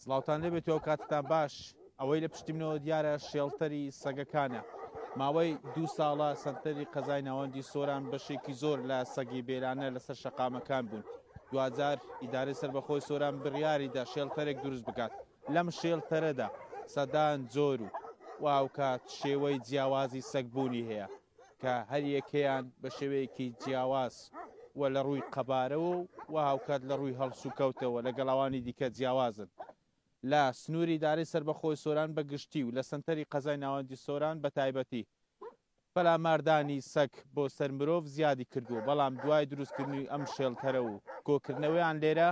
سڵاوتان لێبێتەوە کاتتان باش ئەوەی لە پشتی منەوە دیارە شێڵتەری سەگەکانە ماوەی 2 ساڵە سەنتەری قەزای ناوەندی سۆران بەشێکی زۆر لە سەگی بێرانە لەسەر شەقامەکان بوون دوجار ئیدارەی سەربەخۆی سۆران بڕیاریدا شێڵتەرێک دروست بکات لەم شێڵتەرەدا سەدان جۆر و هاوکات شێوەی جیاوازی سەگبوونی هەیە کە هەر یەکەیان بە شێوەیەکی جیاواز و لە ڕووی قەبارەوە و هاوکات لە ڕووی هەڵسو کەوتەوە لە گەڵاوانی دیکە جیاوازن لە سنووری دارەی سەربەخۆی سۆران بەگشتی و لە سنتەری قەزای ناوەندی سۆران بە تایبەتی پەلاماردانی سەگ بۆ سەر مرۆڤ زیادی کردووە بەڵام دوای دروستکردنی ئەم شێڵتەرە و کۆکردنەوەیان لێرە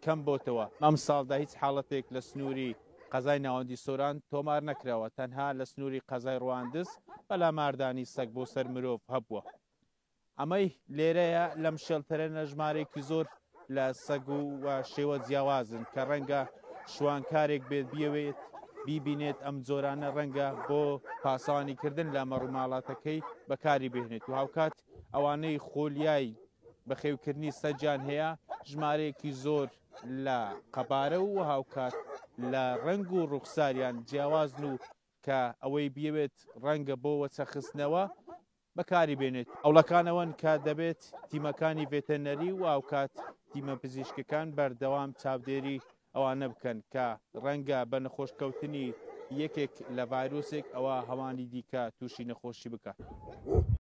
کەم بۆتەوە ئەم ساڵدا هیچ حاڵەتێک لە سنووری قەزای ناوەندی سۆران تۆمار نەکراوە تەنها لە سنووری قەزای ڕواندز پەلاماردانی سەگ بۆ سەر مرۆڤ هەبووە ئەمەی لێرەیە لەم شێڵتەرە ژمارێکی زۆر لە سەگ و شێوە جیاوازن کە ڕەنگە شوانکارێک بێت بیەوێت بیبینێت ئەم جۆرانە ڕەنگە بۆ پاسەوانیکردن لە مەڕووماڵاتەکەی بەکاری بهێنێت و هاوکات ئەوانەی خۆلیای بەخێوکردنی سەجان هەیە ژمارەیەکی زۆر لە قەبارە و هاوکات لە ڕنگ و ڕوخساریان جیاوازن و کە ئەوەی بیەوێت ڕەنگە بۆ وەچەخستنەوە بەکاری بێنێت ئەوڵەکانەوەن کە دەبێت تیمەکانی ڤێتەنەری و هاوکات تیمە پزیشکەکان بەردەوام چاودێری ئەوانە بکەن کە ڕەنگە بە نەخۆشکەوتنی یەکێک لە ڤایرۆسێک ئەوە هەوانی دیکە تووشی نەخۆشی بکات.